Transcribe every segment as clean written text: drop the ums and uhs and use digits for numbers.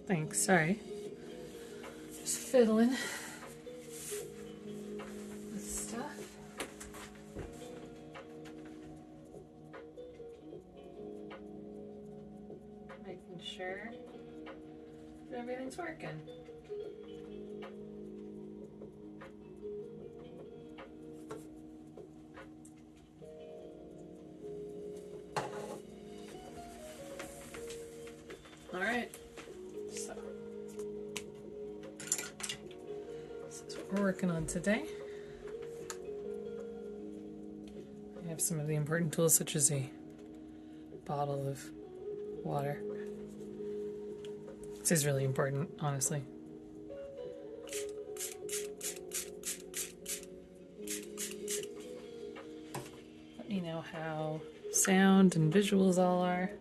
Thanks, sorry. Just fiddling with stuff. Making sure that everything's working. Alright, so this is what we're working on today. I have some of the important tools such as a bottle of water. This is really important, honestly. Let me know how sound and visuals all are.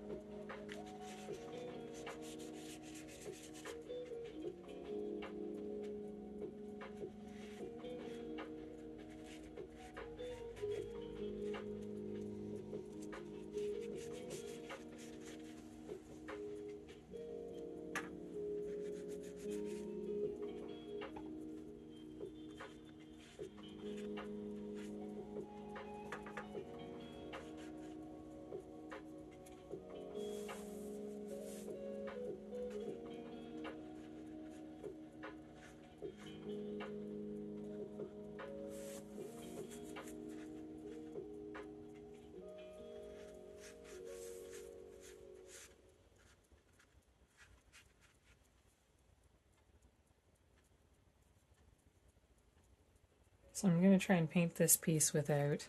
So I'm going to try and paint this piece without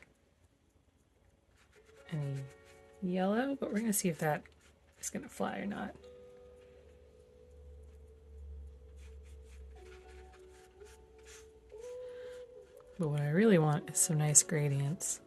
any yellow, but we're going to see if that is going to fly or not. But what I really want is some nice gradients.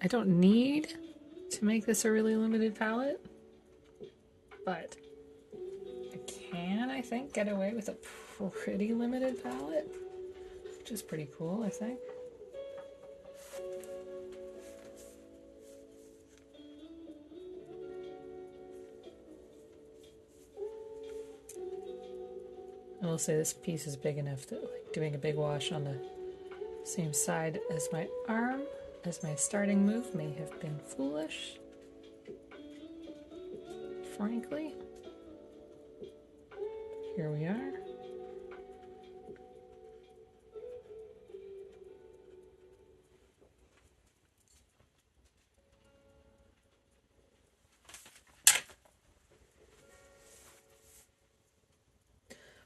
I don't need to make this a really limited palette, but I can, I think, get away with a pretty limited palette, which is pretty cool, I think. I will say this piece is big enough that like doing a big wash on the same side as my arm as my starting move may have been foolish, frankly. Here we are.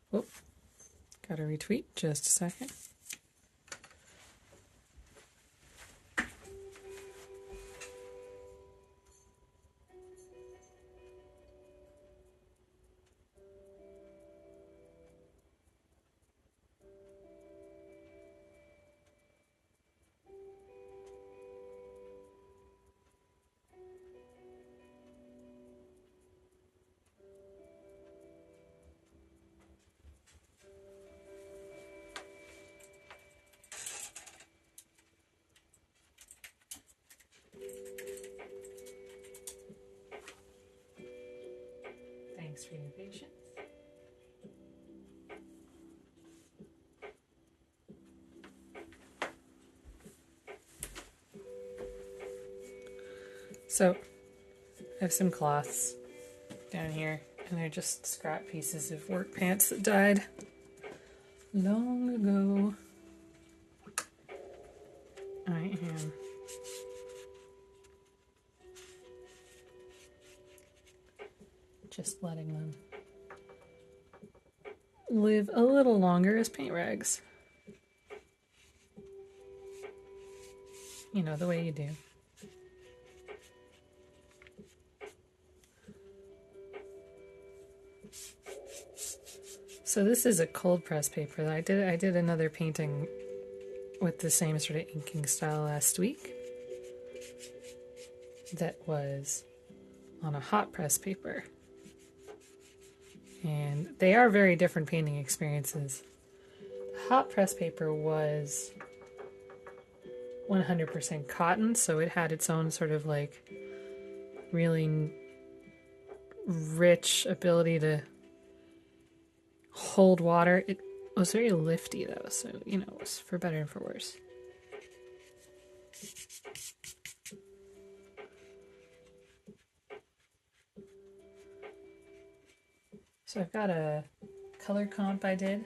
Whoop, gotta retweet, just a second. Thanks for your patience. So, I have some cloths down here, and they're just scrap pieces of work pants that died long ago. I am just letting them live a little longer as paint rags. You know, the way you do. So this is a cold press paper. I did another painting with the same sort of inking style last week that was on a hot press paper. And they are very different painting experiences. The hot press paper was 100% cotton, so it had its own sort of like really rich ability to hold water. It was very lifty though, so you know, it was for better and for worse. So I've got a color comp I did.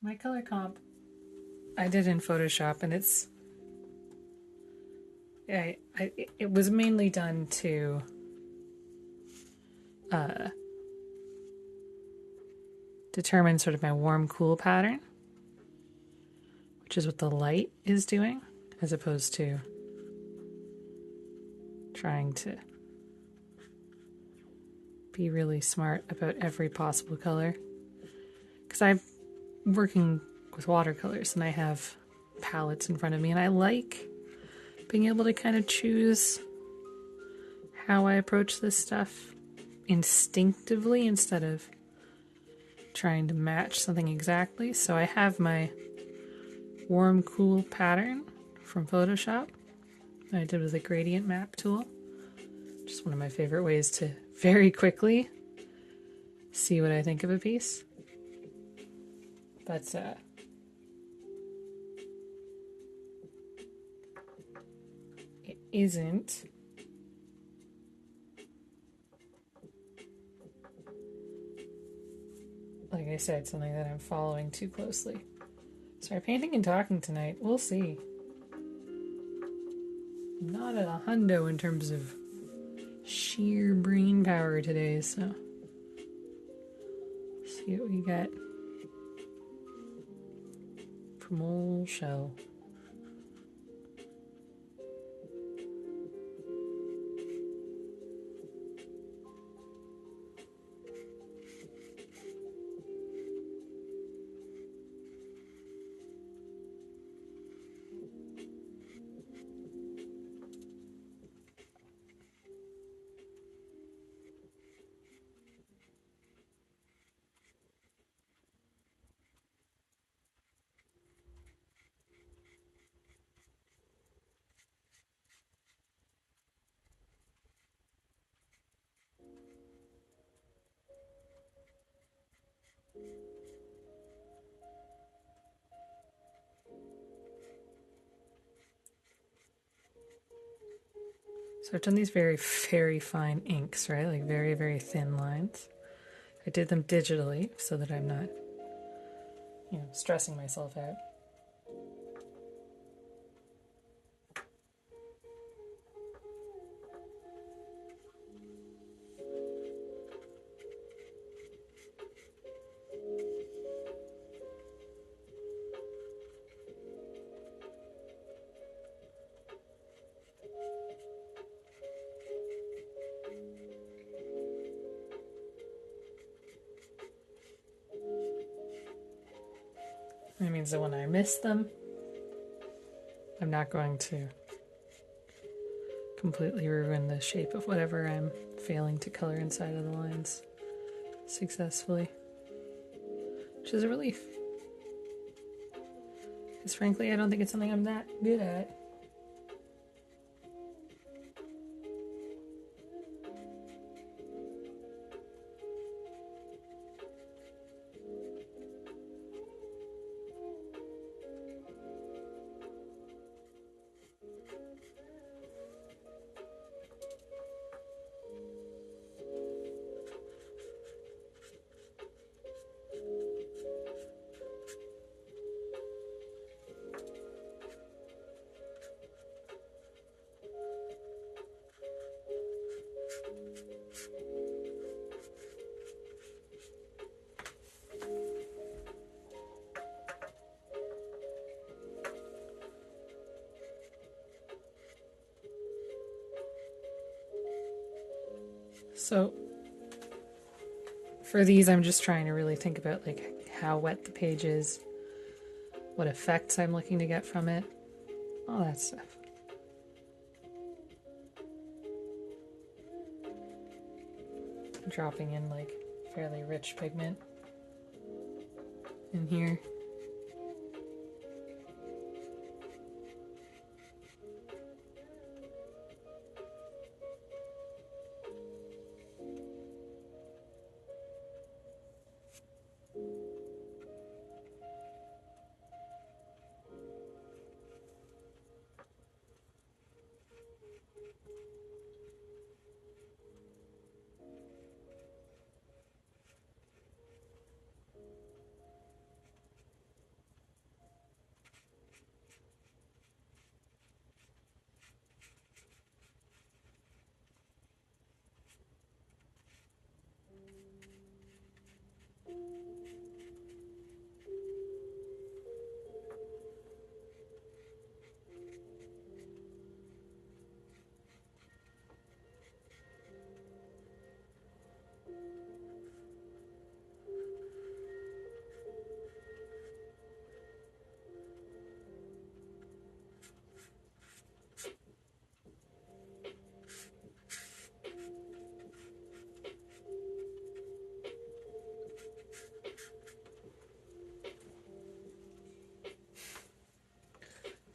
My color comp I did in Photoshop, and it was mainly done to determine sort of my warm-cool pattern, which is what the light is doing, as opposed to trying to be really smart about every possible color. Because I'm working with watercolors and I have palettes in front of me, and I like being able to kind of choose how I approach this stuff instinctively instead of trying to match something exactly. So I have my warm cool pattern from Photoshop that I did with a gradient map tool. Just one of my favorite ways to very quickly see what I think of a piece. But it isn't like I said, something that I'm following too closely. Sorry, painting and talking tonight. We'll see. I'm not at a hundo in terms of sheer brain power today, so see what we get from old Shell. So I've done these very, very fine inks, right? Like very, very thin lines. I did them digitally so that I'm not, you know, stressing myself out. That means that when I miss them, I'm not going to completely ruin the shape of whatever I'm failing to color inside of the lines successfully. Which is a relief. Because frankly, I don't think it's something I'm that good at. So for these, I'm just trying to really think about like how wet the page is, what effects I'm looking to get from it, all that stuff. Dropping in like fairly rich pigment in here.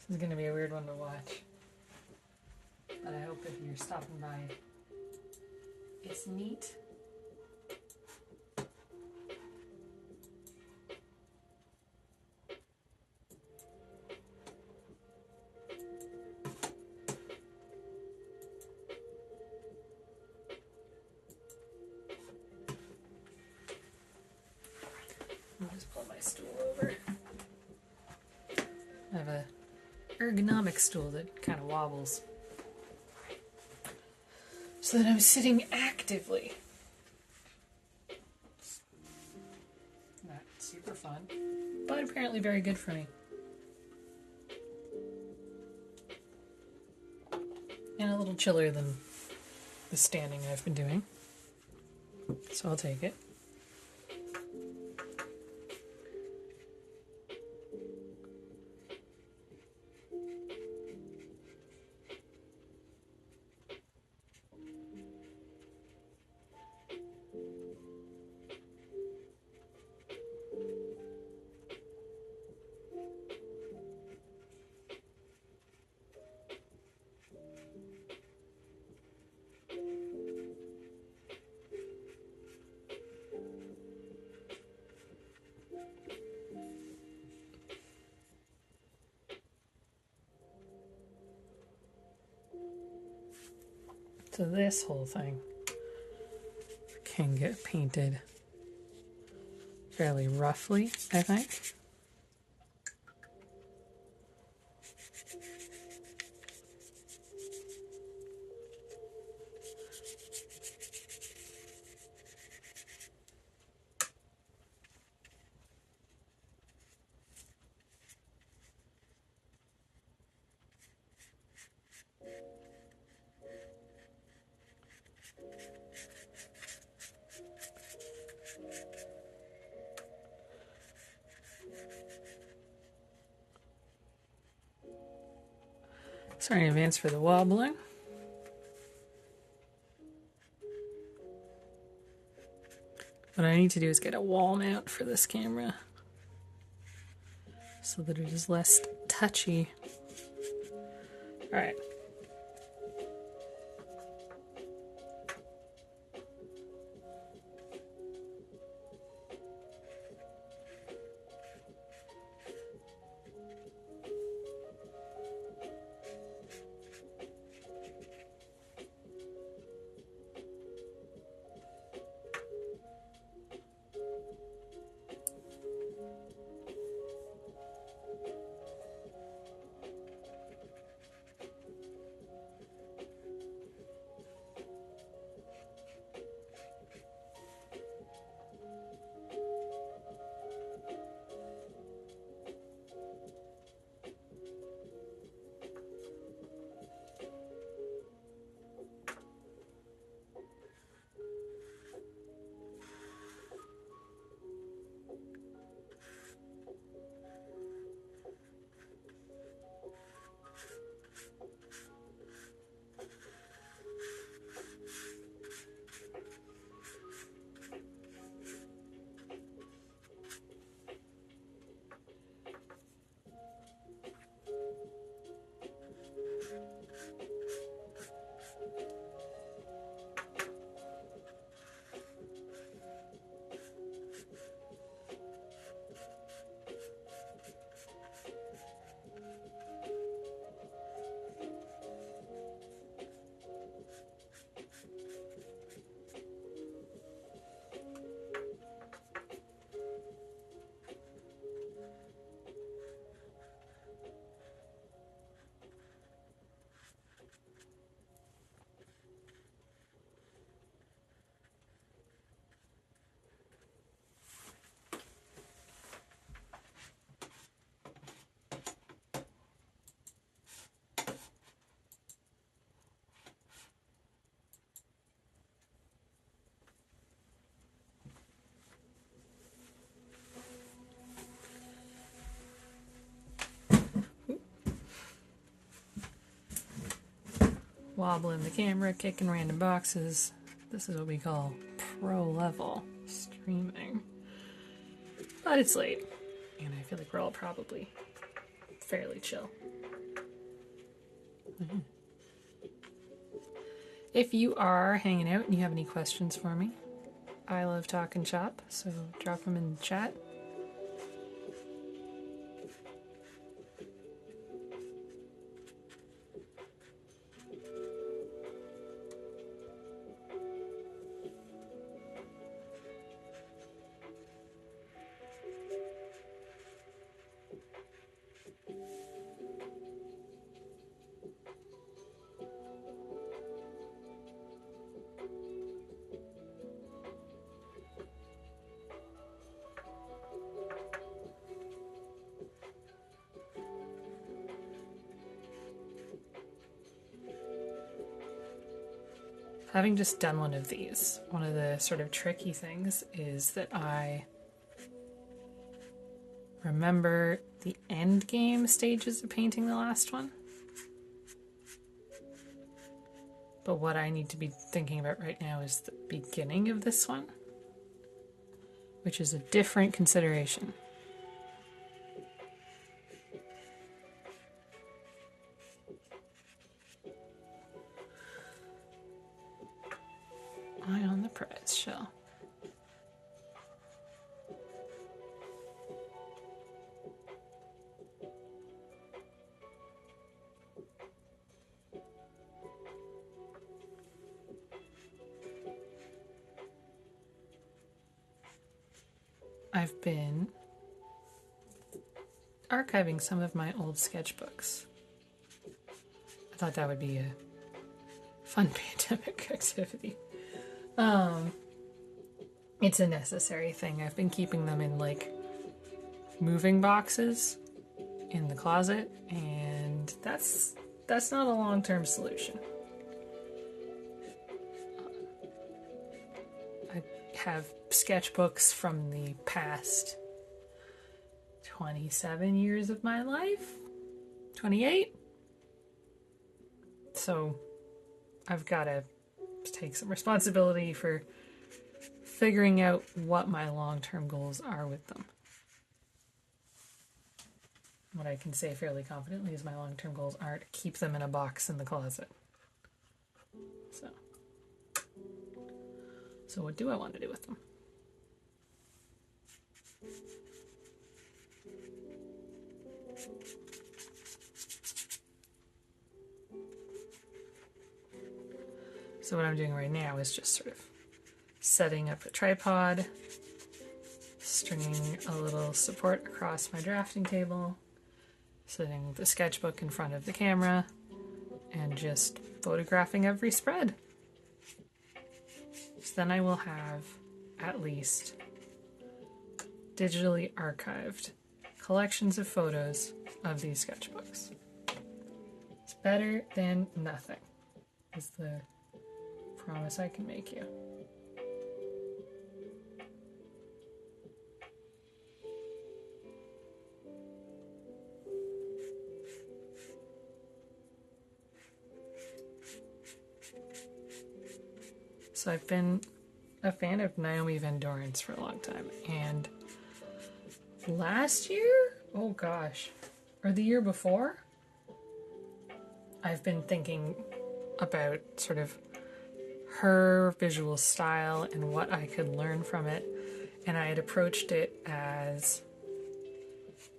This is going to be a weird one to watch, but I hope if you're stopping by, it's neat. I'll just pull my stool over. I have a ergonomic stool that kind of wobbles, so that I'm sitting actively. Not super fun, but apparently very good for me. And a little chiller than the standing I've been doing, so I'll take it. So this whole thing can get painted fairly roughly, I think. Sorry in advance for the wobbling. What I need to do is get a wall mount for this camera so that it is less touchy. All right. wobbling the camera, kicking random boxes. This is what we call pro level streaming. But it's late, and I feel like we're all probably fairly chill. If you are hanging out and you have any questions for me, I love talking shop, so drop them in the chat. Having just done one of these, one of the sort of tricky things is that I remember the end game stages of painting the last one. But what I need to be thinking about right now is the beginning of this one, which is a different consideration. Eye on the prize shell. I've been archiving some of my old sketchbooks. I thought that would be a fun pandemic activity. It's a necessary thing. I've been keeping them in like moving boxes in the closet, and that's not a long-term solution. I have sketchbooks from the past 27 years of my life, 28. So I've got to take some responsibility for figuring out what my long-term goals are with them. What I can say fairly confidently is my long-term goals are to keep them in a box in the closet. So what do I want to do with them? So what I'm doing right now is just sort of setting up a tripod, stringing a little support across my drafting table, setting the sketchbook in front of the camera, and just photographing every spread. So then I will have at least digitally archived collections of photos of these sketchbooks. It's better than nothing, is the promise I can make you. So I've been a fan of Naomi Van Doren's for a long time, and last year, oh gosh, or the year before, I've been thinking about sort of her visual style and what I could learn from it, and I had approached it as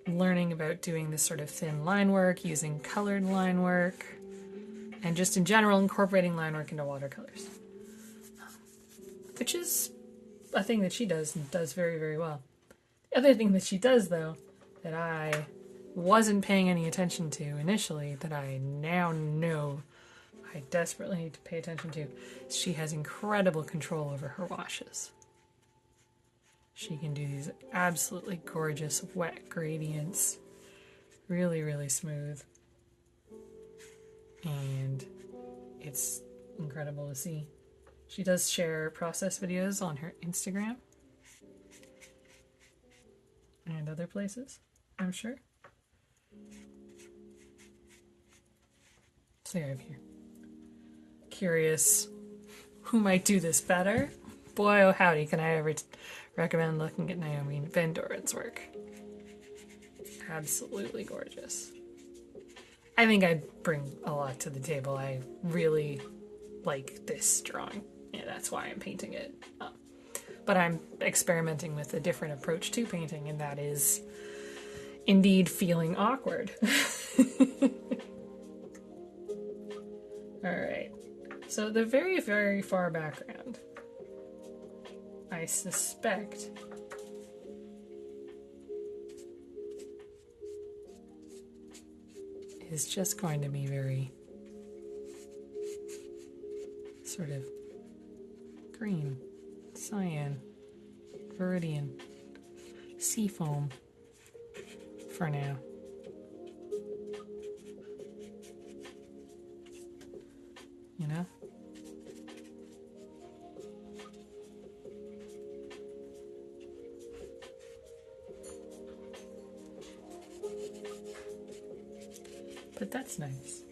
learning about doing this sort of thin line work, using colored line work, and just in general incorporating line work into watercolors, which is a thing that she does and does very, very well. The other thing that she does, though, that I wasn't paying any attention to initially, that I now know I desperately need to pay attention to, is she has incredible control over her washes. She can do these absolutely gorgeous wet gradients, really, really smooth, and it's incredible to see. She does share process videos on her Instagram and other places, I'm sure. So yeah, I'm here. curious who might do this better, boy oh howdy can I ever recommend looking at Naomi Van Doren's work. Absolutely gorgeous. I think I bring a lot to the table. I really like this drawing. Yeah, that's why I'm painting it. But I'm experimenting with a different approach to painting, and that is indeed feeling awkward. Alright, so the very, very far background, I suspect is just going to be very sort of green, cyan, viridian, seafoam for now. You know? But that's nice.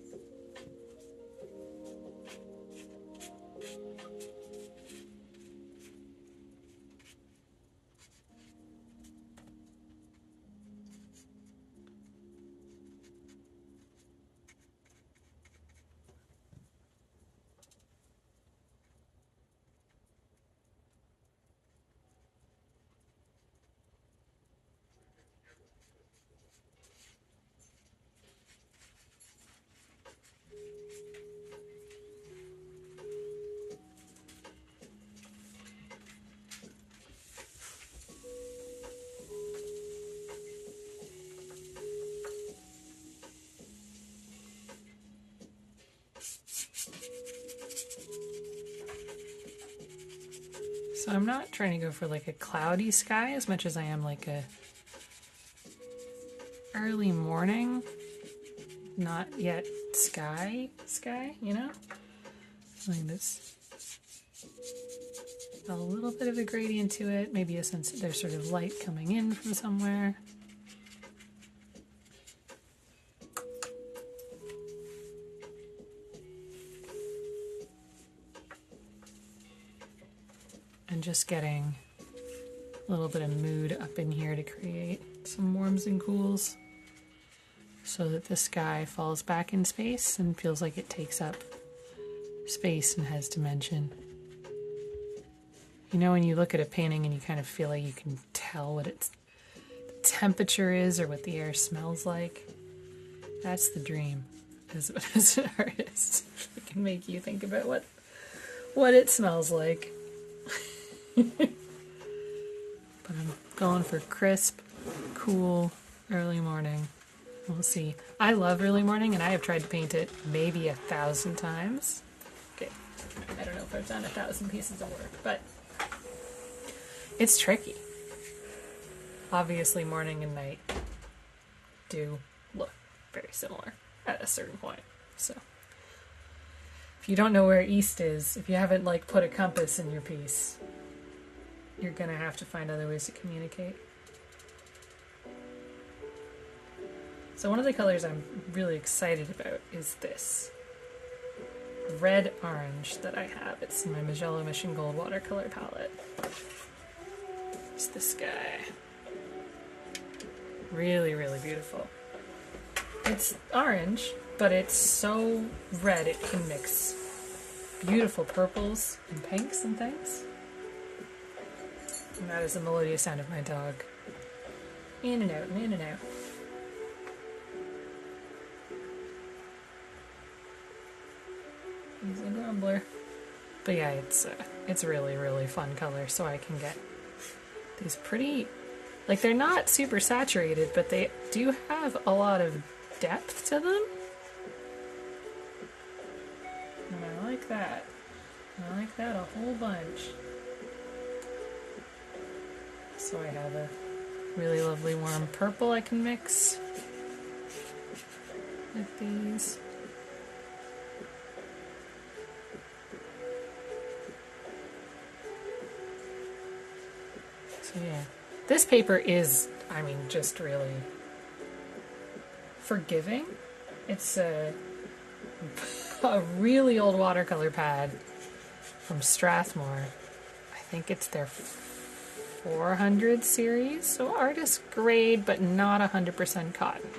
So I'm not trying to go for like a cloudy sky as much as I am like a early morning, not yet sky, you know? Like this. A little bit of a gradient to it, maybe a sense that there's sort of light coming in from somewhere. And just getting a little bit of mood up in here to create some warms and cools so that the sky falls back in space and feels like it takes up space and has dimension. You know, when you look at a painting and you kind of feel like you can tell what its temperature is or what the air smells like, that's the dream as an artist. It can make you think about what it smells like. But I'm going for crisp, cool, early morning. We'll see. I love early morning, and I have tried to paint it maybe 1,000 times. Okay, I don't know if I've done 1,000 pieces of work, but it's tricky. Obviously, morning and night do look very similar at a certain point. So, if you don't know where east is, if you haven't like put a compass in your piece, you're gonna have to find other ways to communicate. So one of the colors I'm really excited about is this red-orange that I have. It's in my Magello Mission Gold watercolor palette. It's this guy. Really, really beautiful. It's orange, but it's so red it can mix beautiful purples and pinks and things. And that is the melodious sound of my dog. In and out, and in and out. He's a grumbler. But yeah, it's really, really fun color, so I can get these pretty, like they're not super saturated, but they do have a lot of depth to them. And I like that. I like that a whole bunch. So I have a really lovely warm purple I can mix with these. So yeah, this paper is, I mean, just really forgiving. It's a really old watercolor pad from Strathmore. I think it's their 400 series, so artist grade, but not 100% cotton.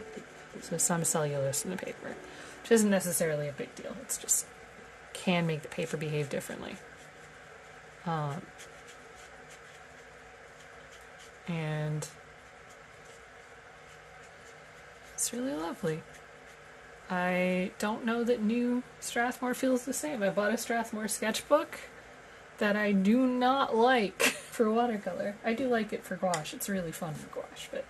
So some cellulose in the paper, which isn't necessarily a big deal. It's just can make the paper behave differently. And it's really lovely. I don't know that new Strathmore feels the same. I bought a Strathmore sketchbook that I do not like for watercolor. I do like it for gouache. It's really fun for gouache, but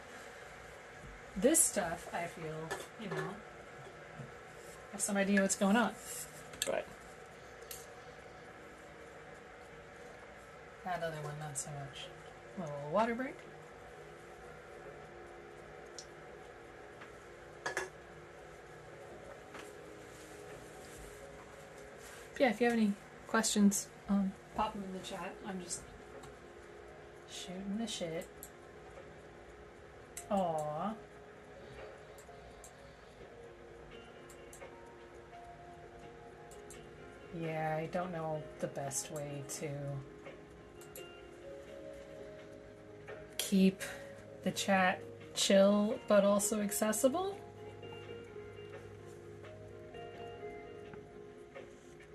this stuff, I feel, you know, I have some idea what's going on. But that other one, not so much. A little water break. Yeah, if you have any questions, pop them in the chat. I'm just shooting the shit. Aww. Yeah, I don't know the best way to keep the chat chill but also accessible.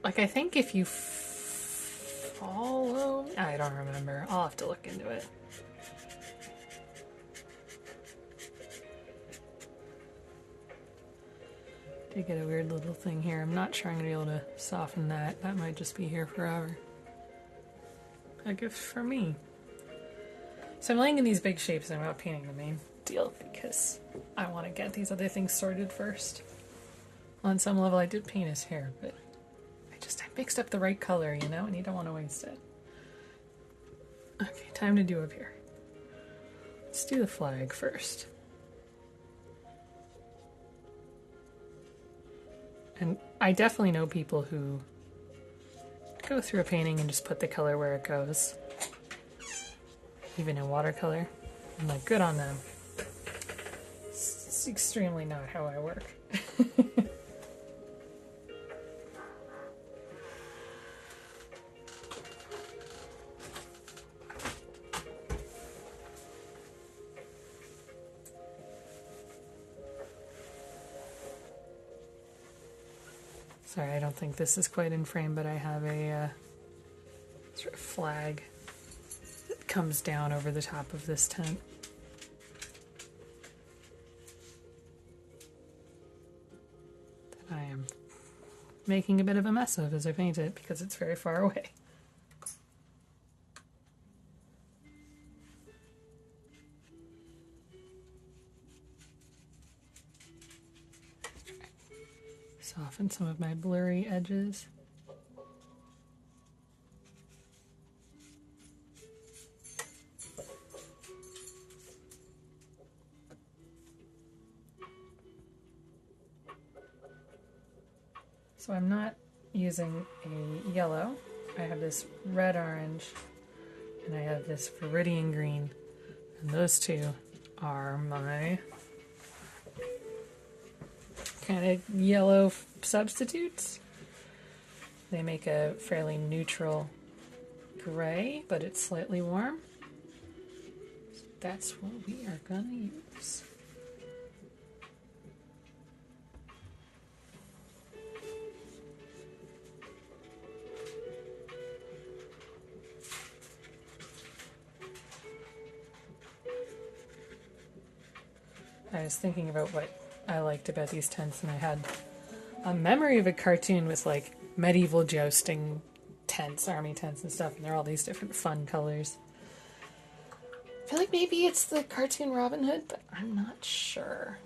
Like, I think if you follow... I don't remember. I'll have to look into it. I get a weird little thing here. I'm not sure I'm going to be able to soften that. That might just be here forever. A gift for me. So I'm laying in these big shapes and I'm not painting the main deal because I want to get these other things sorted first. On some level I did paint his hair, but I mixed up the right color, you know, and you don't want to waste it. Okay, time to do up here. Let's do the flag first. And I definitely know people who go through a painting and just put the color where it goes. Even in watercolor. I'm like, good on them. It's extremely not how I work. Sorry, I don't think this is quite in frame, but I have a sort of flag that comes down over the top of this tent. That I am making a bit of a mess of as I paint it because it's very far away. Soften some of my blurry edges. So I'm not using a yellow. I have this red orange and I have this viridian green, and those two are my kind of yellow substitutes. They make a fairly neutral gray, but it's slightly warm. So that's what we are gonna use. I was thinking about what I liked about these tents, and I had a memory of a cartoon with like medieval jousting tents, army tents and stuff, and they're all these different fun colors. I feel like maybe it's the cartoon Robin Hood, but I'm not sure.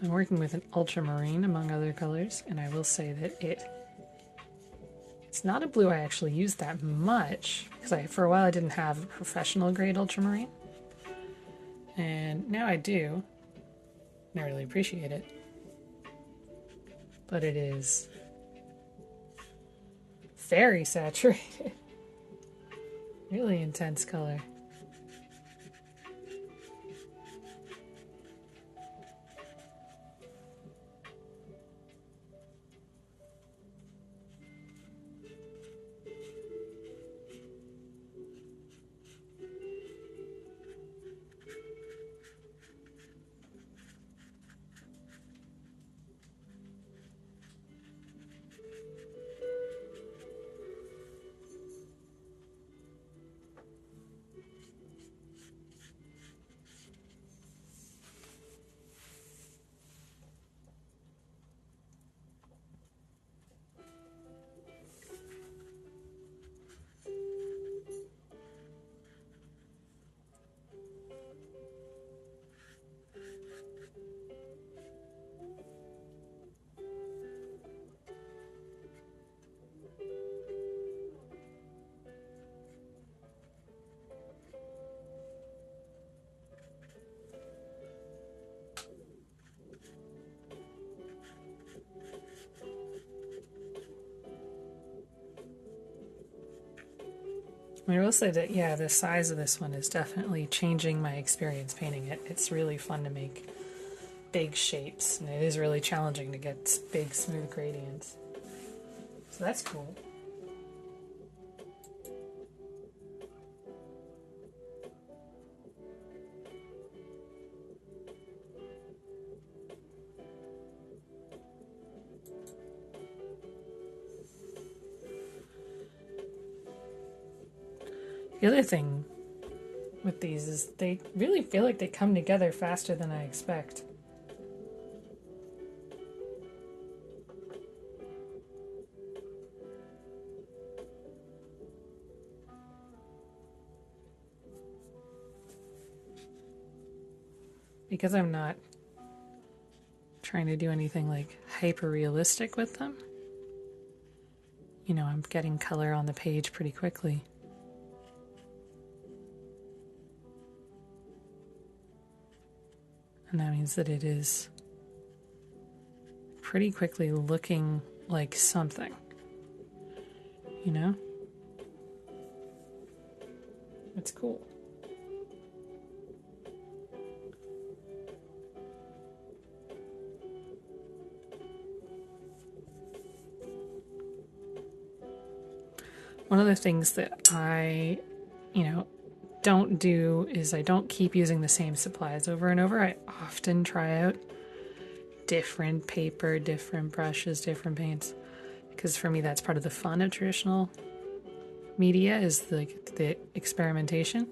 I'm working with an ultramarine among other colors, and I will say that it's not a blue I actually use that much, because for a while I didn't have a professional grade ultramarine, and now I do, and I really appreciate it, but it is very saturated. Really intense color. I will say that, yeah, the size of this one is definitely changing my experience painting it. It's really fun to make big shapes, and it is really challenging to get big, smooth gradients. So that's cool. The other thing with these is they really feel like they come together faster than I expect. Because I'm not trying to do anything like hyper realistic with them, you know, I'm getting color on the page pretty quickly. And that means that it is pretty quickly looking like something, you know? It's cool. One of the things that I, don't do is I don't keep using the same supplies over and over. I often try out different paper, different brushes, different paints, because for me that's part of the fun of traditional media, is the experimentation.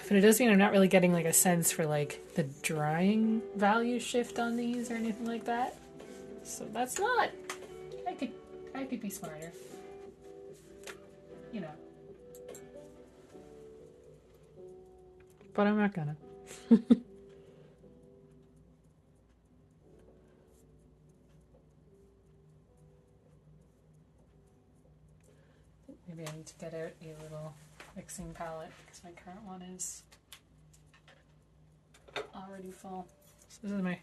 But it does mean I'm not really getting like a sense for like the drying value shift on these or anything like that. So that's not. I could be smarter. You know. But I'm not gonna. Maybe I need to get out a little mixing palette because my current one is already full. So this is my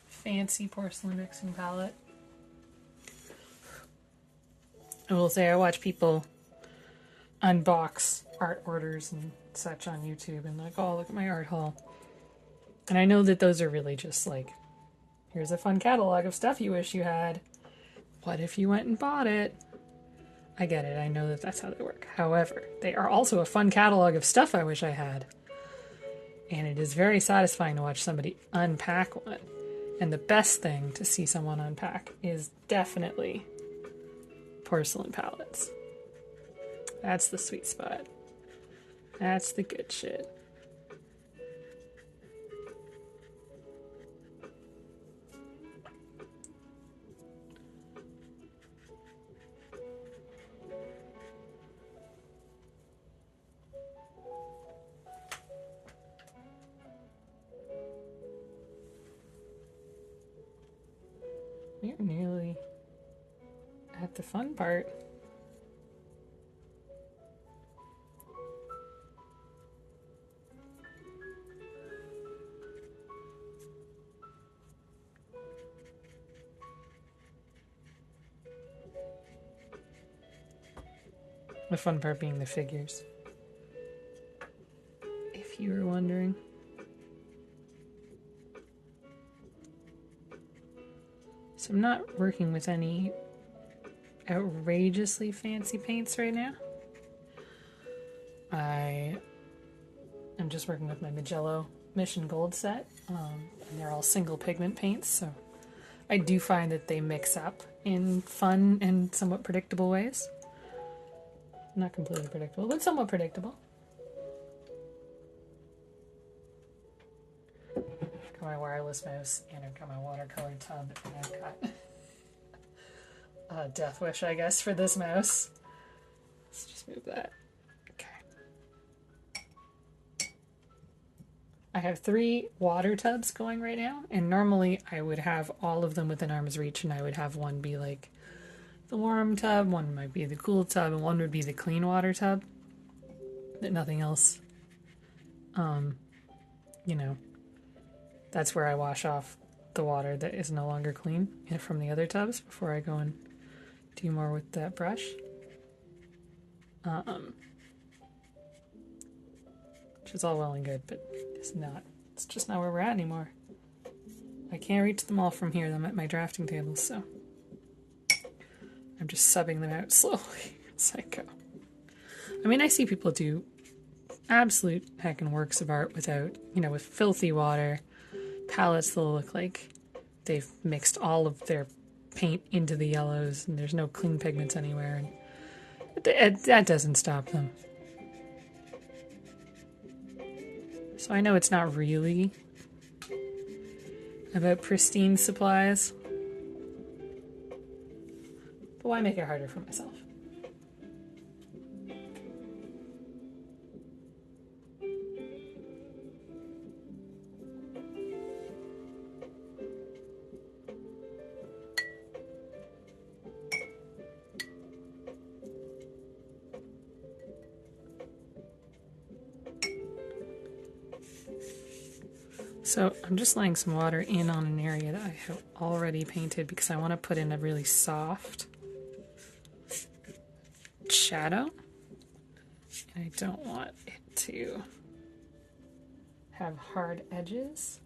fancy porcelain mixing palette. I will say I watch people unbox art orders and such on YouTube and like, oh, look at my art haul. And I know that those are really just like, here's a fun catalog of stuff you wish you had. What if you went and bought it? I get it. I know that that's how they work. However, they are also a fun catalog of stuff I wish I had. And it is very satisfying to watch somebody unpack one. And the best thing to see someone unpack is definitely porcelain palettes. That's the sweet spot. That's the good shit. Not the fun part. The fun part being the figures, if you were wondering. So I'm not working with any outrageously fancy paints right now. I am just working with my Magello Mission Gold set, and they're all single pigment paints, so I do find that they mix up in fun and somewhat predictable ways. Not completely predictable, but somewhat predictable. I've got my wireless mouse, and I've got my watercolor tub, and I've got a death wish, I guess, for this mouse. Let's just move that. Okay. I have 3 water tubs going right now, and normally I would have all of them within arm's reach, and I would have one be like the warm tub, one might be the cool tub, and one would be the clean water tub. That nothing else, you know, that's where I wash off the water that is no longer clean from the other tubs before I go and do more with that brush. Which is all well and good, but it's just not where we're at anymore. I can't reach them all from here. I'm at my drafting table, so I'm just subbing them out slowly as I go. I mean, I see people do absolute heckin' works of art without, with filthy water, palettes that'll look like they've mixed all of their paint into the yellows and there's no clean pigments anywhere, and that doesn't stop them. So I know it's not really about pristine supplies, but why make it harder for myself? So I'm just laying some water in on an area that I have already painted because I want to put in a really soft shadow. And I don't want it to have hard edges,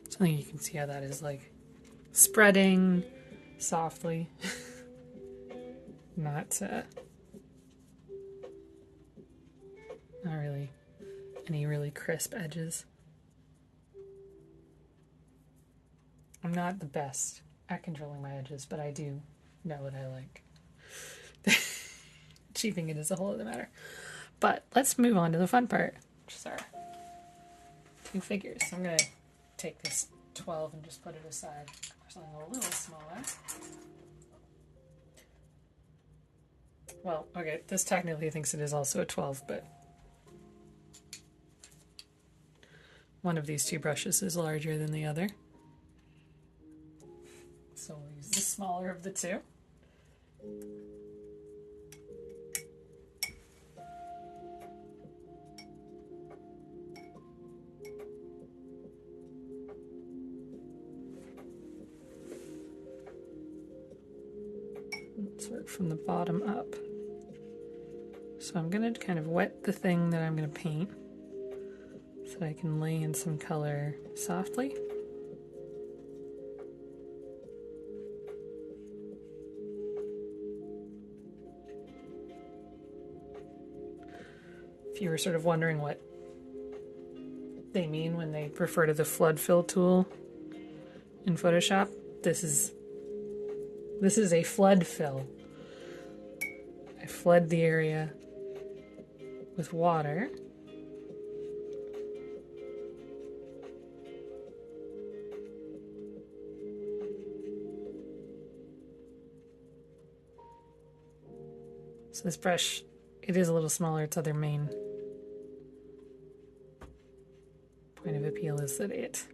So I think you can see how that is like spreading softly. Not really any really crisp edges. I'm not the best at controlling my edges, but I do know what I like. Achieving it is a whole other matter. But let's move on to the fun part, which is our 2 figures. So I'm going to take this 12 and just put it aside for something a little smaller. Well, okay, this technically thinks it is also a 12, but one of these 2 brushes is larger than the other. So we'll use the smaller of the 2. Let's work from the bottom up. So I'm going to kind of wet the thing that I'm going to paint so that I can lay in some color softly. If you were sort of wondering what they mean when they refer to the flood fill tool in Photoshop, this is a flood fill. I flood the area with water. So this brush, it is a little smaller. Its other main point of appeal is that it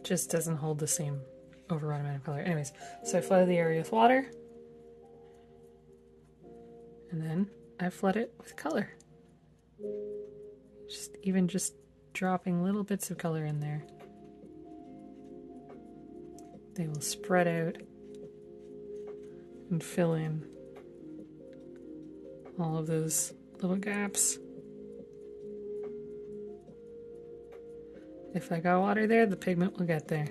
just doesn't hold the same overall amount of color. Anyways, so I flooded the area with water, and then I flood it with color. Just dropping little bits of color in there. They will spread out and fill in all of those little gaps. If I got water there, the pigment will get there.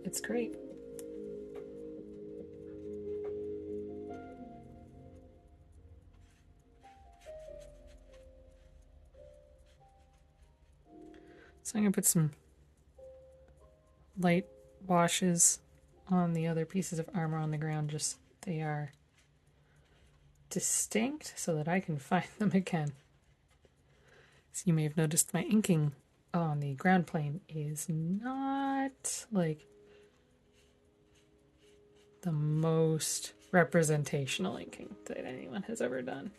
It's great. So I'm going to put some light washes on the other pieces of armor on the ground, just so they are distinct so that I can find them again. So you may have noticed my inking on the ground plane is not like the most representational inking that anyone has ever done.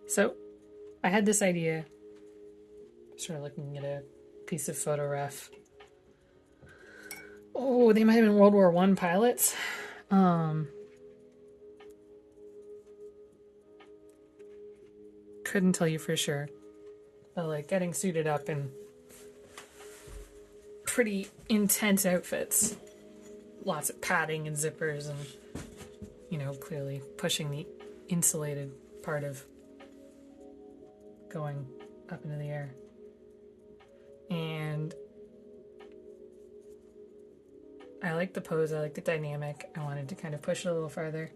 So I had this idea, sort of looking at a piece of photo ref. Oh, they might have been World War I pilots. Couldn't tell you for sure. But like getting suited up in pretty intense outfits. Lots of padding and zippers and, you know, clearly pushing the insulated part of going up into the air. And I like the pose, I like the dynamic. I wanted to kind of push it a little farther.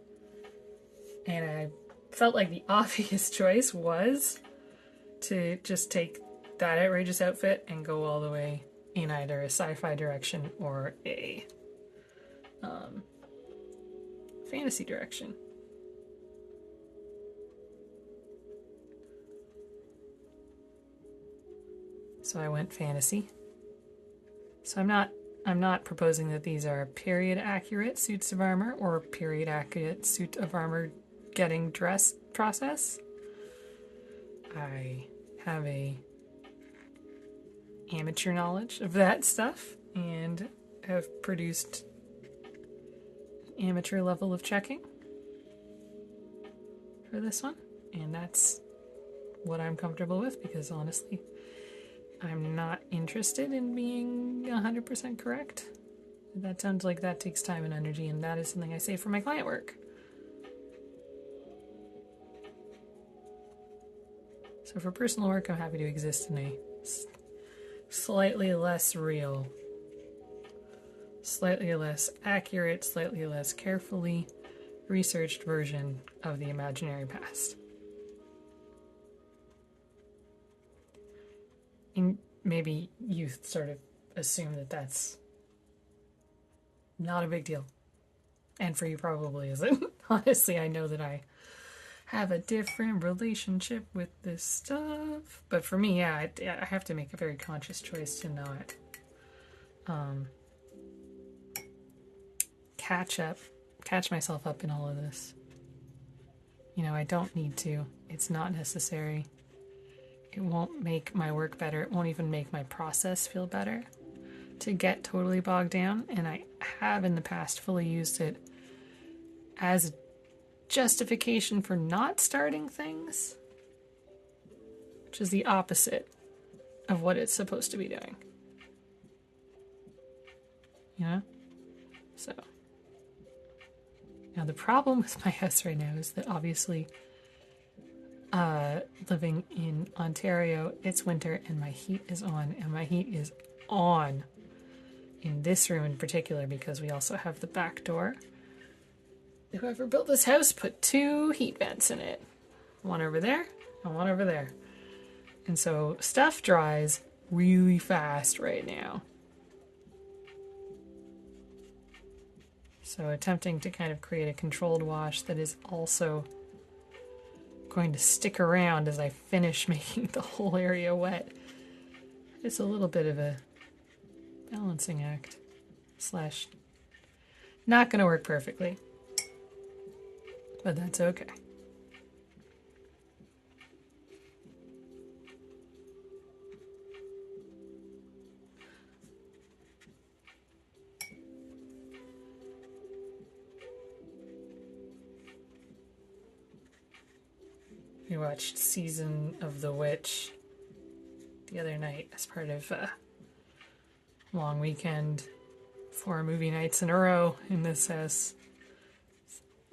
And I felt like the obvious choice was to just take that outrageous outfit and go all the way in either a sci-fi direction or a fantasy direction. So I went fantasy. So I'm not proposing that these are period accurate suits of armor or period accurate suit of armor getting dressed process. I have a amateur knowledge of that stuff and have produced an amateur level of checking for this one, and that's what I'm comfortable with, because honestly I'm not interested in being 100% correct. That sounds like that takes time and energy, and that is something I say for my client work. So for personal work, I'm happy to exist in a slightly less real, slightly less accurate, slightly less carefully researched version of the imaginary past. And maybe you sort of assume that that's not a big deal. And for you probably isn't. Honestly, I know that I have a different relationship with this stuff. But for me, yeah, I have to make a very conscious choice to not catch myself up in all of this. You know, I don't need to. It's not necessary. It won't make my work better. It won't even make my process feel better to get totally bogged down. And I have in the past fully used it as justification for not starting things, which is the opposite of what it's supposed to be doing. You know? So, now the problem with my house right now is that obviously living in Ontario, it's winter and my heat is on, and my heat is on in this room in particular because we also have the back door. Whoever built this house put 2 heat vents in it. One over there and one over there. And so stuff dries really fast right now. So attempting to kind of create a controlled wash that is also going to stick around as I finish making the whole area wet. It's a little bit of a balancing act. Slash not going to work perfectly. But that's okay. We watched Season of the Witch the other night as part of a long weekend, 4 movie nights in a row in this house.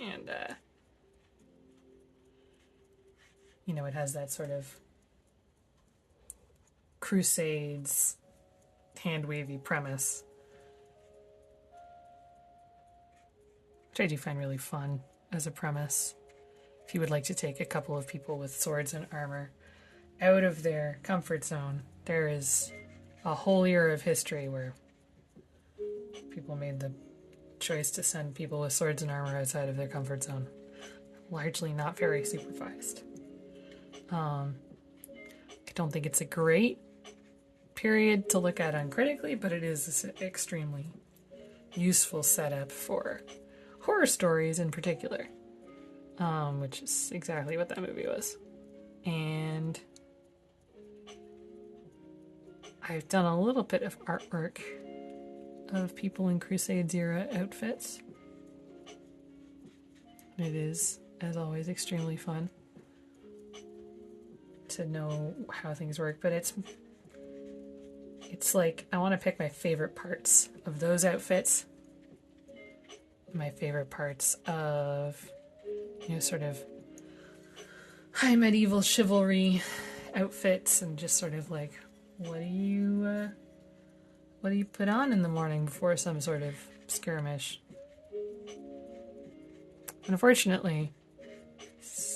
And, you know, it has that sort of Crusades, hand-wavy premise, which I do find really fun as a premise. If you would like to take a couple of people with swords and armor out of their comfort zone, there is a whole era of history where people made the choice to send people with swords and armor outside of their comfort zone. Largely not very supervised. I don't think it's a great period to look at uncritically, but it is an extremely useful setup for horror stories in particular. Which is exactly what that movie was. And I've done a little bit of artwork of people in Crusades era outfits. It is, as always, extremely fun to know how things work, but it's like I want to pick my favorite parts of those outfits, my favorite parts of, you know, sort of high medieval chivalry outfits, and just sort of like, what do you put on in the morning before some sort of skirmish? Unfortunately,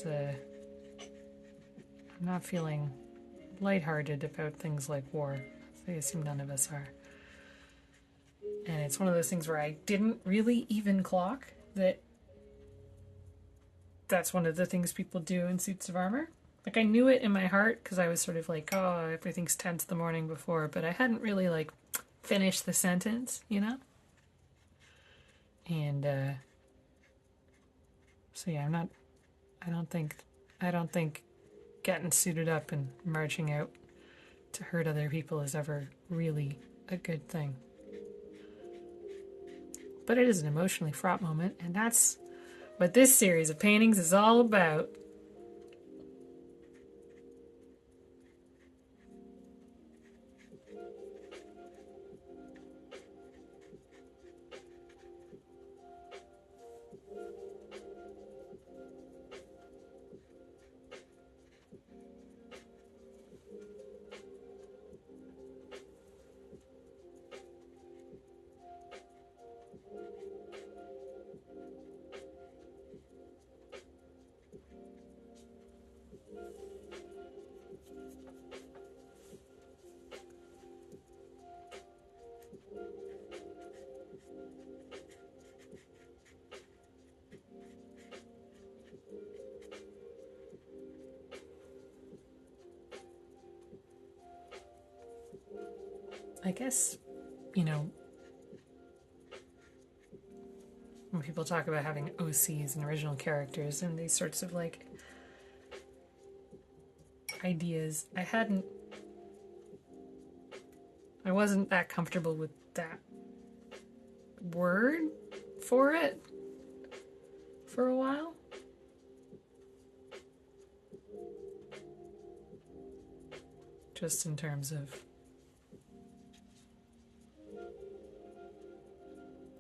I'm not feeling lighthearted about things like war. I assume none of us are. And it's one of those things where I didn't really even clock that that's one of the things people do in suits of armor. Like, I knew it in my heart because I was sort of like, oh, everything's tense the morning before, but I hadn't really, like, finished the sentence, you know? And, so yeah, I don't think getting suited up and marching out to hurt other people is ever really a good thing. But it is an emotionally fraught moment, and that's what this series of paintings is all about. I guess, you know, when people talk about having OCs and original characters and these sorts of, like, ideas, I wasn't that comfortable with that word for it for a while. Just in terms of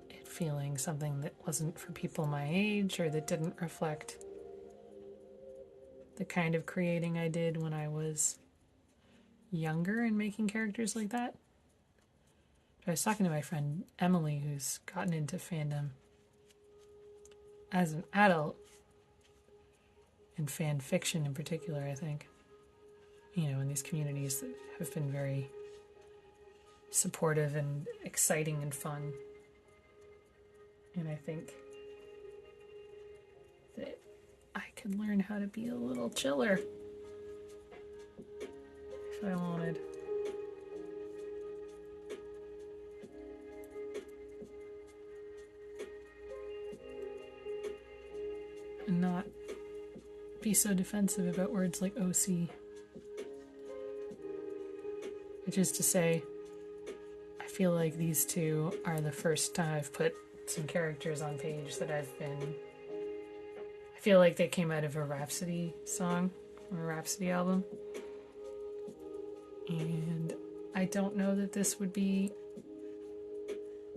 it feeling something that wasn't for people my age, or that didn't reflect the kind of creating I did when I was younger and making characters like that. I was talking to my friend Emily, who's gotten into fandom as an adult, and fan fiction in particular, I think. You know, in these communities that have been very supportive and exciting and fun. And I think that I could learn how to be a little chiller if I wanted. And not be so defensive about words like OC. Which is to say, I feel like these two are the first time I've put some characters on page that I feel like they came out of a Rhapsody song or a Rhapsody album. And I don't know that this would be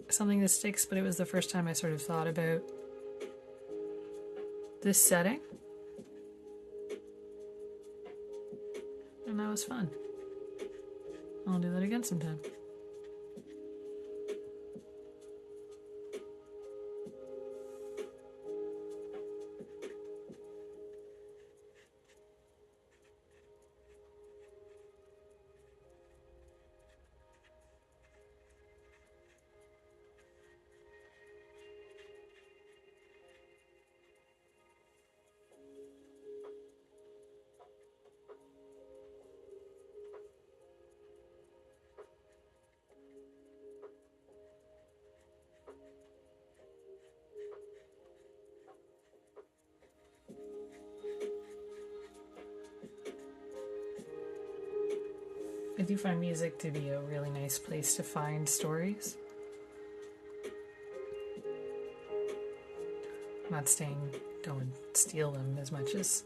something that sticks, but it was the first time I sort of thought about this setting. And that was fun. I'll do that again sometime. I do find music to be a really nice place to find stories. I'm not saying don't steal them as much as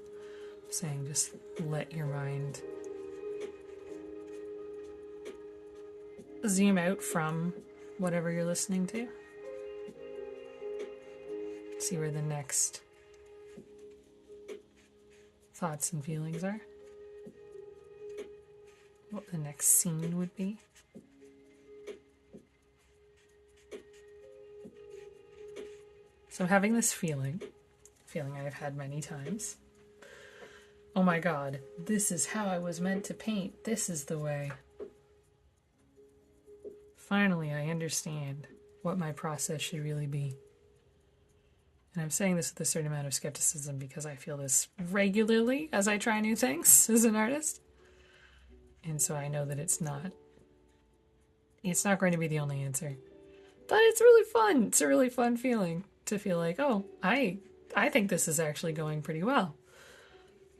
saying just let your mind zoom out from whatever you're listening to. See where the next thoughts and feelings are. What the next scene would be. So I'm having this feeling I've had many times. Oh my god, this is how I was meant to paint. This is the way. Finally, I understand what my process should really be. And I'm saying this with a certain amount of skepticism because I feel this regularly as I try new things as an artist. And so I know that it's not going to be the only answer. But it's really fun. It's a really fun feeling to feel like, oh, I think this is actually going pretty well.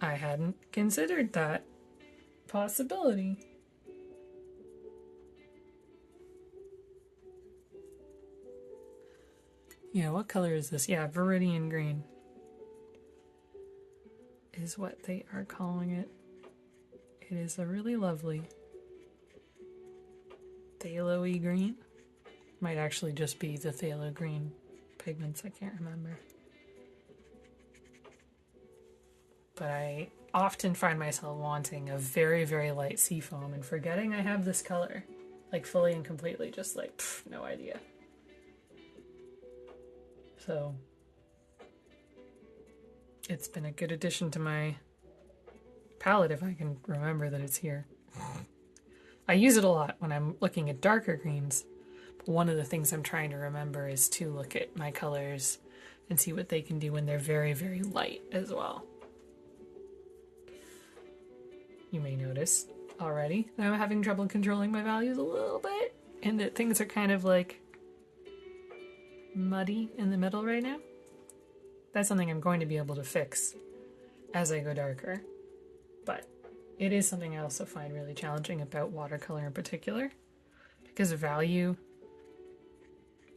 I hadn't considered that possibility. Yeah, what color is this? Yeah, Viridian Green is what they are calling it. It is a really lovely phthalo-y green. Might actually just be the phthalo green pigments, I can't remember. But I often find myself wanting a very, very light seafoam and forgetting I have this color. Like fully and completely, just like, no idea. So, it's been a good addition to my palette if I can remember that it's here. I use it a lot when I'm looking at darker greens. But one of the things I'm trying to remember is to look at my colors and see what they can do when they're very, very light as well. You may notice already that I'm having trouble controlling my values a little bit and that things are kind of like muddy in the middle right now. That's something I'm going to be able to fix as I go darker. But it is something I also find really challenging about watercolor in particular, because value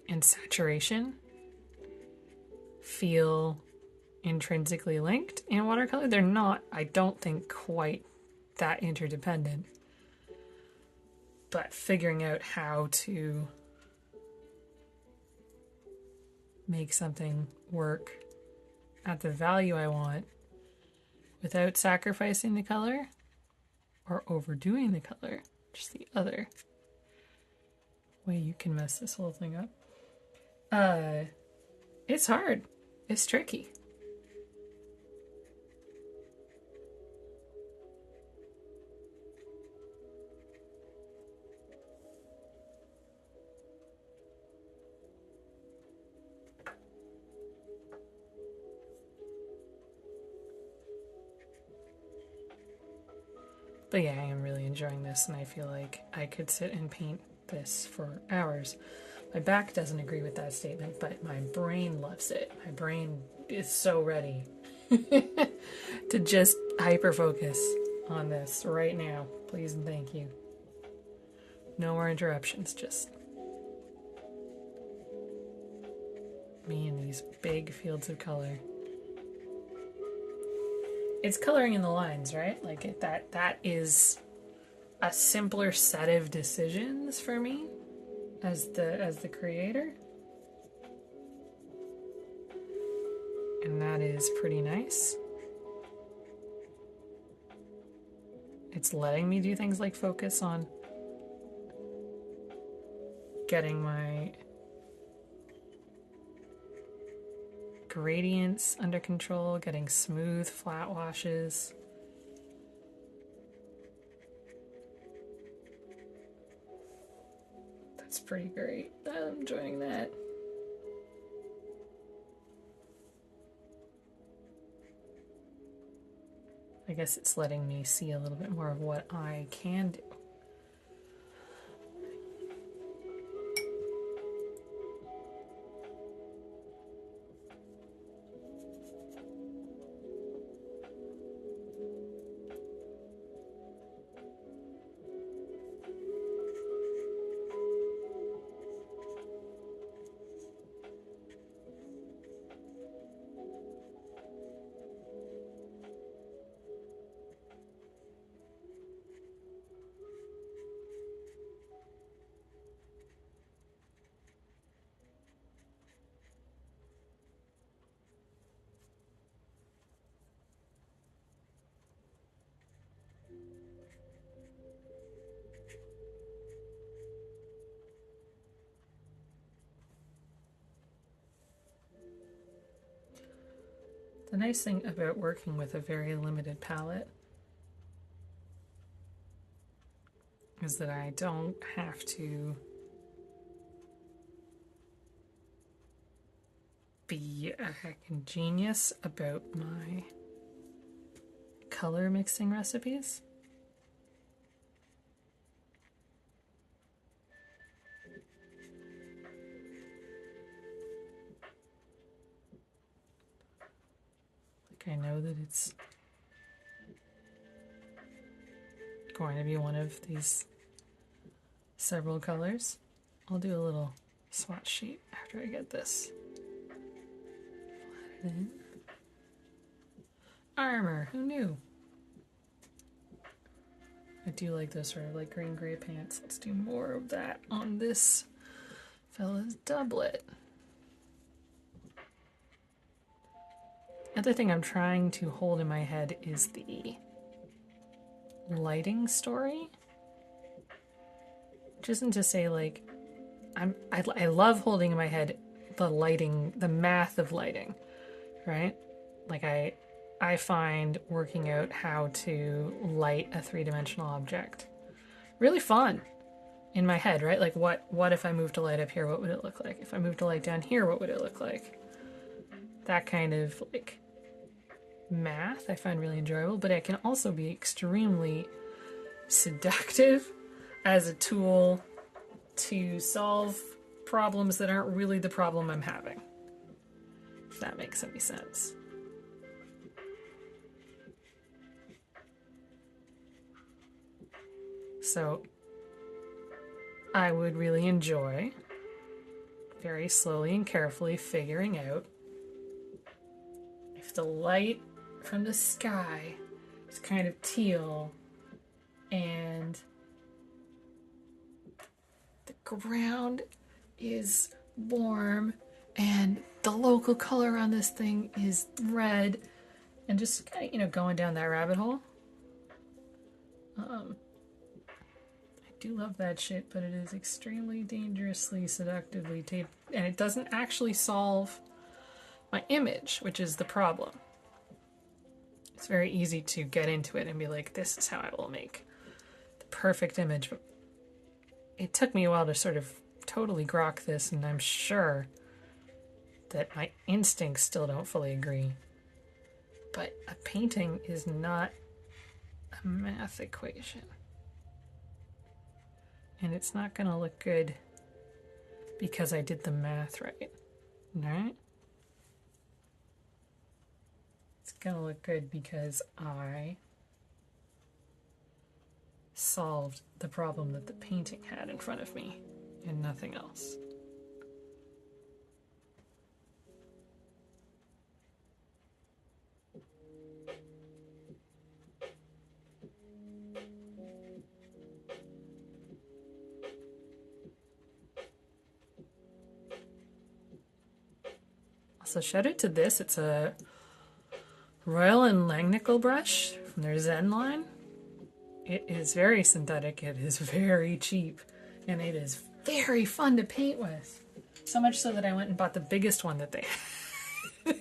and saturation feel intrinsically linked in watercolor. They're not, I don't think, quite that interdependent. But figuring out how to make something work at the value I want without sacrificing the color or overdoing the color, just the other, way you can mess this whole thing up. It's hard. It's tricky. But yeah, I am really enjoying this, and I feel like I could sit and paint this for hours. My back doesn't agree with that statement, but my brain loves it. My brain is so ready to just hyper focus on this right now. Please and thank you. No more interruptions, just me and these big fields of color. It's coloring in the lines, right? Like that is a simpler set of decisions for me as the creator. And that is pretty nice. It's letting me do things like focus on getting my gradients under control, getting smooth flat washes. That's pretty great. I'm enjoying that. I guess it's letting me see a little bit more of what I can do. The nice thing about working with a very limited palette is that I don't have to be a heckin' genius about my color mixing recipes. Like I know that it's going to be one of these several colors. I'll do a little swatch sheet after I get this. Flat it in. Armor, who knew? I do like those sort of like green gray pants. Let's do more of that on this fella's doublet. Other thing I'm trying to hold in my head is the lighting story. Which isn't to say like I love holding in my head the lighting, the math of lighting, right? Like I find working out how to light a three-dimensional object really fun in my head, right? Like what if I moved a light up here, what would it look like? If I moved a light down here, what would it look like? That kind of like math I find really enjoyable, but it can also be extremely seductive as a tool to solve problems that aren't really the problem I'm having, if that makes any sense. So I would really enjoy very slowly and carefully figuring out if the light from the sky is kind of teal and the ground is warm and the local color on this thing is red, and just kind of, going down that rabbit hole. I do love that shit, but it is extremely dangerously, seductively taped, and it doesn't actually solve my image, which is the problem. It's very easy to get into it and be like, this is how I will make the perfect image. But it took me a while to sort of totally grok this, and I'm sure that my instincts still don't fully agree. But a painting is not a math equation. And it's not going to look good because I did the math right. Right? It's going to look good because I solved the problem that the painting had in front of me and nothing else. So shout out to this. It's a Royal and Langnickel brush from their Zen line. It is very synthetic, it is very cheap, and it is very fun to paint with. So much so that I went and bought the biggest one that they had.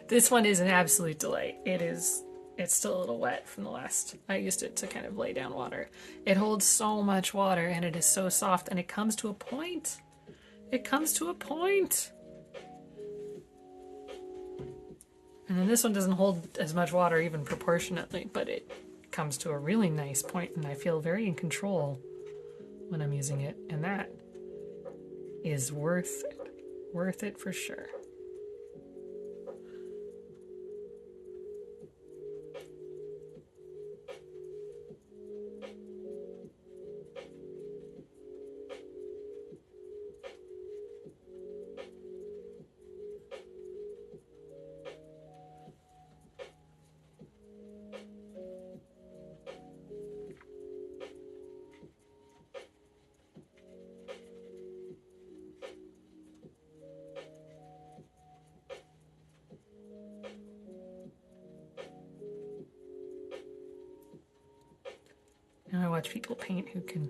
This one is an absolute delight. It's still a little wet from the last. I used it to kind of lay down water. It holds so much water and it is so soft, and it comes to a point. It comes to a point. And then this one doesn't hold as much water even proportionately, but it comes to a really nice point, and I feel very in control when I'm using it, and that is worth it. Worth it for sure. And I watch people paint who can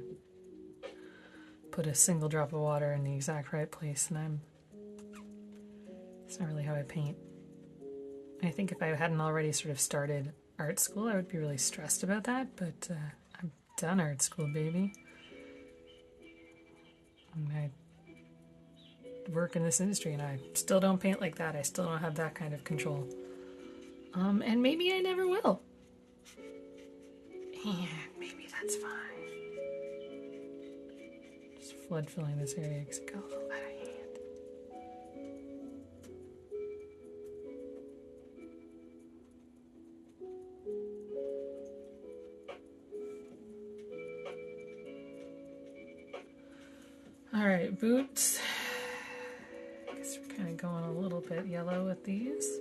put a single drop of water in the exact right place, and it's not really how I paint. I think if I hadn't already sort of started art school, I would be really stressed about that, but I'm done art school, baby. And I work in this industry, and I still don't paint like that. I still don't have that kind of control. And maybe I never will. And maybe that's fine. Just flood filling this area because it got a little out of hand. Alright, boots. I guess we're kind of going a little bit yellow with these.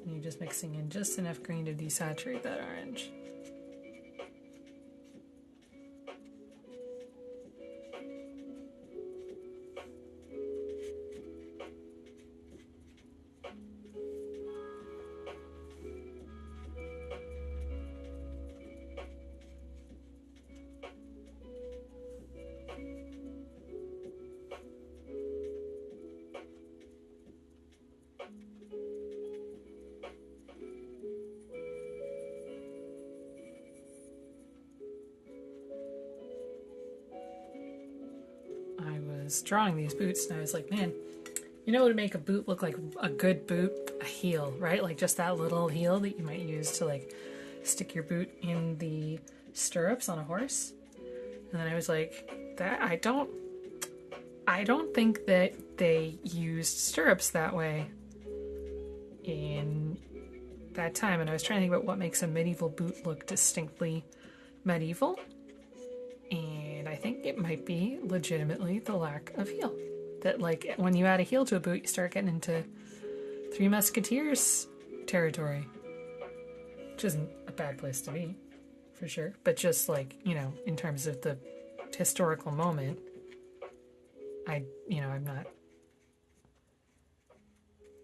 You're just mixing in just enough green to desaturate that orange. Drawing these boots, and I was like, man, you know what would make a boot look like a good boot? A heel, right? Like just that little heel that you might use to like stick your boot in the stirrups on a horse. And then I was like, that I don't think that they used stirrups that way in that time. And I was trying to think about what makes a medieval boot look distinctly medieval. And I think it might be legitimately the lack of heel. That, like, when you add a heel to a boot, you start getting into Three Musketeers territory. Which isn't a bad place to be, for sure. But just, like, you know, in terms of the historical moment, I'm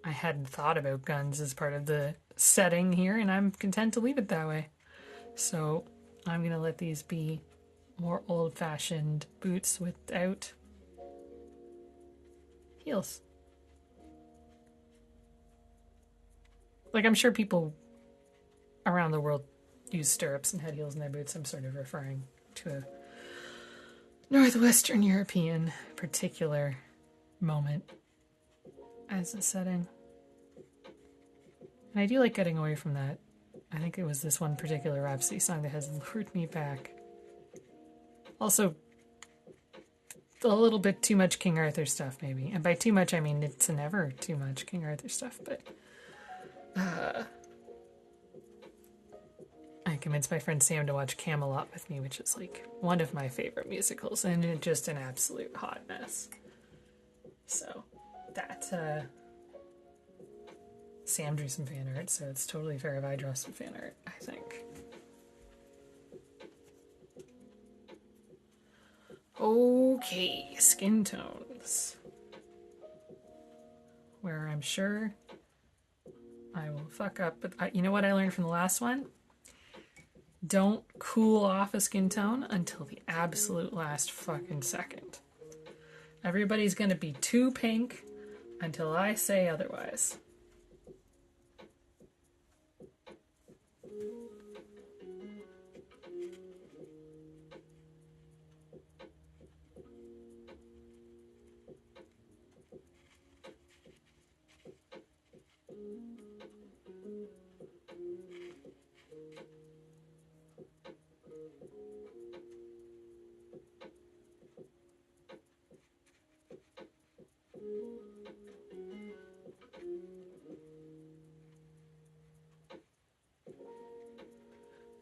I hadn't thought about guns as part of the setting here, and I'm content to leave it that way. So I'm going to let these be more old-fashioned boots without heels. Like, I'm sure people around the world use stirrups and head heels in their boots. I'm sort of referring to a Northwestern European particular moment as a setting. And I do like getting away from that. I think it was this one particular Rhapsody song that has lured me back. Also, a little bit too much King Arthur stuff, maybe. And by too much, I mean it's never too much King Arthur stuff, but I convinced my friend Sam to watch Camelot with me, which is like one of my favorite musicals, and it's just an absolute hot mess. So that Sam drew some fan art, so it's totally fair if I draw some fan art, I think. Okay, skin tones. Where I'm sure I will fuck up, but you know what I learned from the last one? Don't cool off a skin tone until the absolute last fucking second. Everybody's gonna be too pink until I say otherwise.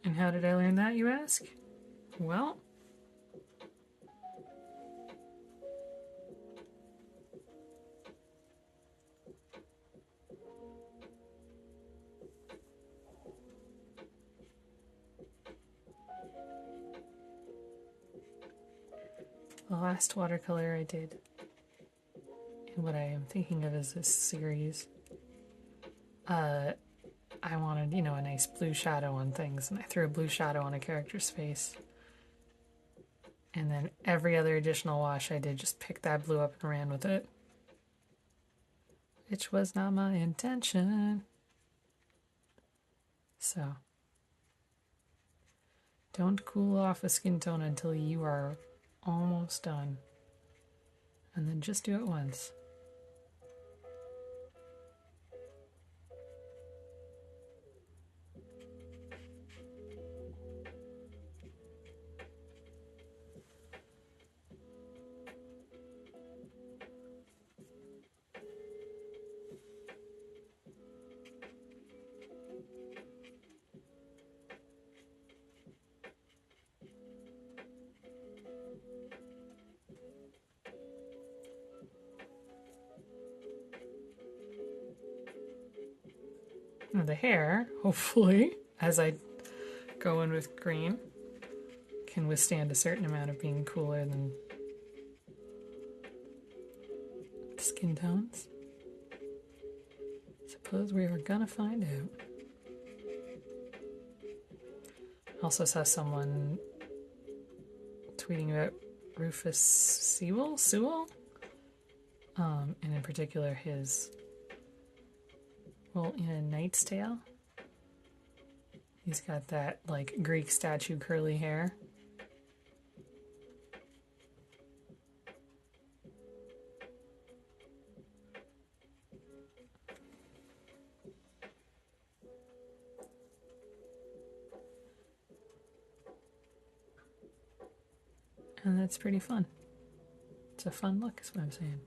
And how did I learn that, you ask? Well, the last watercolor I did, and what I am thinking of as this series, I wanted, you know, a nice blue shadow on things, and I threw a blue shadow on a character's face. And then every other additional wash I did just picked that blue up and ran with it. Which was not my intention. So, don't cool off a skin tone until you are almost done. And then just do it once. The hair, hopefully, as I go in with green, can withstand a certain amount of being cooler than skin tones. Suppose we are gonna find out. Also saw someone tweeting about Rufus Sewell, and in particular his role in A Knight's Tale. He's got that like Greek statue curly hair. And that's pretty fun. It's a fun look, is what I'm saying.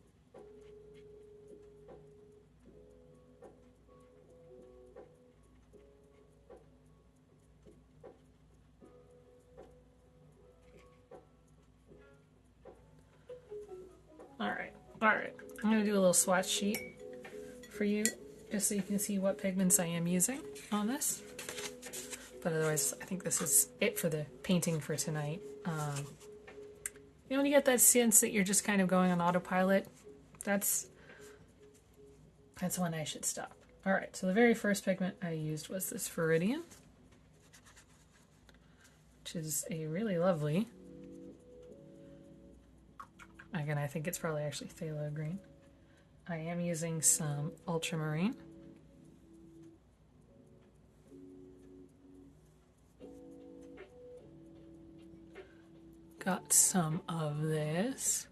Alright. I'm going to do a little swatch sheet for you, just so you can see what pigments I am using on this. But otherwise, I think this is it for the painting for tonight. You know, when you get that sense that you're just kind of going on autopilot, that's That's when I should stop. Alright, so the very first pigment I used was this Viridian, which is a really lovely, again, I think it's probably actually phthalo green. I am using some ultramarine. Got some of this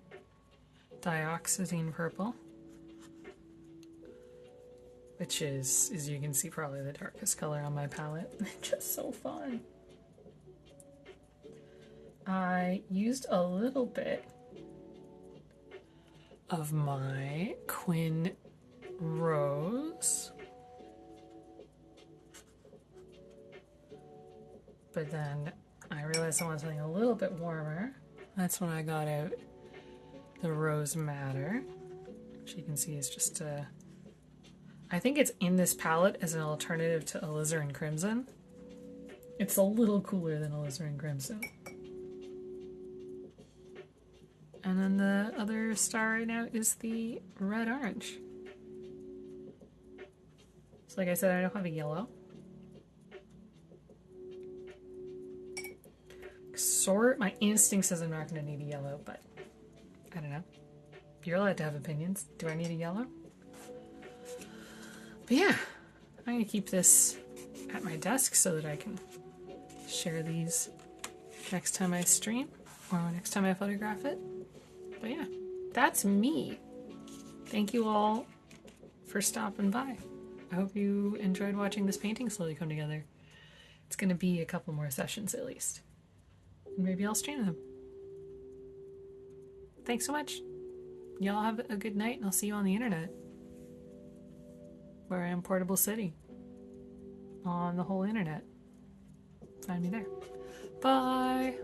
dioxazine purple, which is, as you can see, probably the darkest color on my palette. Just so fun. I used a little bit of my Quinn Rose, but then I realized I wanted something a little bit warmer. That's when I got out the Rose Madder, which you can see is just a, I think it's in this palette as an alternative to alizarin crimson. It's a little cooler than alizarin crimson. And then the other star right now is the red orange. So like I said, I don't have a yellow. My instinct says I'm not going to need a yellow, but I don't know. You're allowed to have opinions. Do I need a yellow? But yeah, I'm going to keep this at my desk so that I can share these next time I stream or next time I photograph it. But yeah, that's me. Thank you all for stopping by. I hope you enjoyed watching this painting slowly come together. It's going to be a couple more sessions at least. And maybe I'll stream them. Thanks so much. Y'all have a good night, and I'll see you on the internet. Where I am Portable City. On the whole internet. Find me there. Bye!